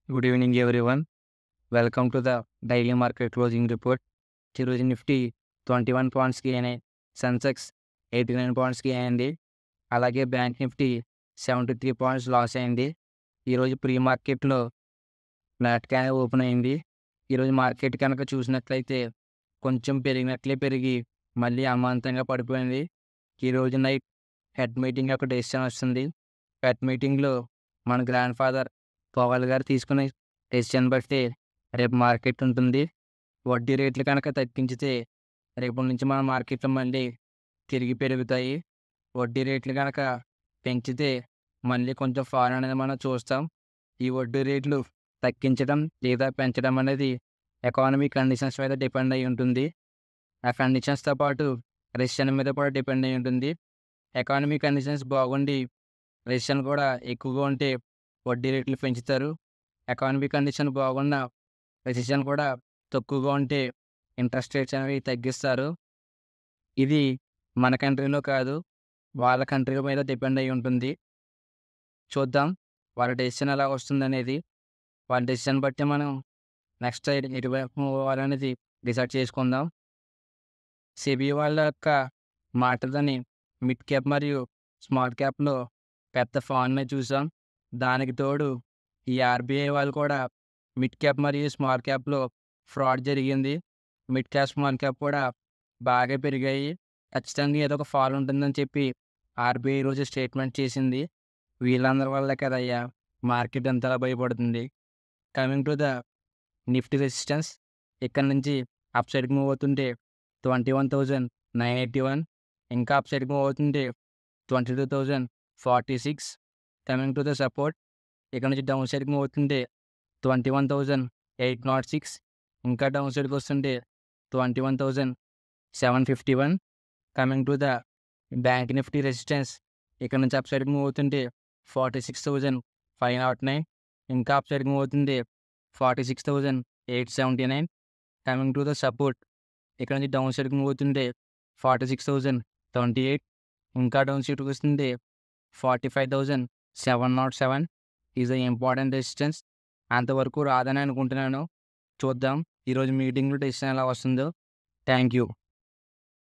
Good evening, everyone. Welcome to the daily market closing report. ఈరోజు Nifty 21 పాయింట్స్‌కి అయినాయి. సెన్సెక్స్ 89 పాయింట్స్‌కి అయింది. అలాగే బ్యాంక్ నిఫ్టీ 73 పాయింట్స్ లాస్ అయింది. ఈరోజు ప్రీ మార్కెట్‌లో ఫ్లాట్‌గానే ఓపెన్ అయింది. ఈరోజు మార్కెట్ కనుక చూసినట్లయితే కొంచెం పెరిగినట్లే పెరిగి మళ్ళీ అమాంతంగా పడిపోయింది. ఈరోజు నైట్ హెడ్ మీటింగ్ యొక్క డెసిషన్ వస్తుంది. హెడ్ మీటింగ్‌లో మన గ్రాండ్ ఫాదర్ పవల్ గారు తీసుకునే డెసిషన్ బట్టి రేపు మార్కెట్ ఉంటుంది. వడ్డీ రేట్లు కనుక తగ్గించితే రేపటి నుంచి మన మార్కెట్లు మళ్ళీ తిరిగి పెరుగుతాయి. వడ్డీ రేట్లు కనుక పెంచితే మళ్ళీ కొంచెం ఫాల్ అనేది మనం చూస్తాం. ఈ వడ్డీ రేట్లు తగ్గించడం లేదా పెంచడం అనేది ఎకానమీ కండిషన్స్ మీద డిపెండ్ అయి ఉంటుంది. ఆ కండిషన్స్‌తో పాటు రెసిషన్ మీద కూడా డిపెండ్ అయి ఉంటుంది. ఎకానమీ కండిషన్స్ బాగుండి రెసిషన్ కూడా ఎక్కువగా ఉంటే వడ్డీ రేట్లు పెంచుతారు. ఎకానమీ కండిషన్ బాగున్నా రెసిషన్ కూడా తక్కువగా ఉంటే ఇంట్రెస్ట్ రేట్స్ అనేవి తగ్గిస్తారు. ఇది మన కంట్రీలో కాదు, వాళ్ళ కంట్రీ మీద డిపెండ్ అయ్యి ఉంటుంది. చూద్దాం వాళ్ళ డెసిషన్ ఎలా వస్తుందనేది. వాళ్ళ డెసిషన్ బట్టి మనం నెక్స్ట్ ఎటువైపు మూవ్ అవ్వాలనేది డిసైడ్ చేసుకుందాం. సెబీ వాళ్ళ యొక్క మాటలని మిడ్ క్యాప్ మరియు స్మాల్ క్యాప్‌లో పెద్ద ఫాల్‌ని చూసాం. దానికి తోడు ఈ ఆర్‌బీఐ వాళ్ళు కూడా మిడ్ క్యాప్ మరియు స్మాల్ క్యాప్‌లో ఫ్రాడ్ జరిగింది. మిడ్ క్యాప్, స్మాల్ క్యాప్ కూడా బాగా పెరిగాయి. ఖచ్చితంగా ఏదో ఒక ఫాల్ ఉంటుందని చెప్పి ఆర్‌బీఐ ఈరోజు స్టేట్మెంట్ చేసింది. వీళ్ళందరి వల్లే కదయ్యా మార్కెట్ అంతలా భయపడుతుంది. Coming to the Nifty resistance ఇక్కడ నుంచి అప్ సైడ్‌కి మూవ్ అవుతుంటే 21,981 ఇంకా అప్ సైడ్‌కి మూవ్ అవుతుంటే 22,046 కమింగ్ టు ద సపోర్ట్ ఇక్కడ నుంచి డౌన్ సైడ్‌కి మూవ్ అవుతుంటే 21,806 ఇంకా డౌన్ సైడ్‌కి వస్తుంటే 21,751 coming to the bank Nifty resistance ఇక్కడ నుంచి అప్ సైడ్‌కి మూవ్ అవుతుంటే 46,509 ఇంకా అప్ సైడ్‌కి మూవ్ అవుతుంది 46,879 కమింగ్ టు ద సపోర్ట్ ఇక్కడ నుంచి డౌన్ సైడ్‌కి మూవ్ అవుతుంటే 46,028 ఇంకా డౌన్ సైడ్‌కి వస్తుంది 45,707 ఈజ్ ఎ ఇంపార్టెంట్ రెసిస్టెన్స్. అంతవరకు రాదని అనుకుంటున్నాను. చూద్దాం ఈరోజు మీటింగ్‌లో డెసిషన్ ఎలా వస్తుందో. Thank you.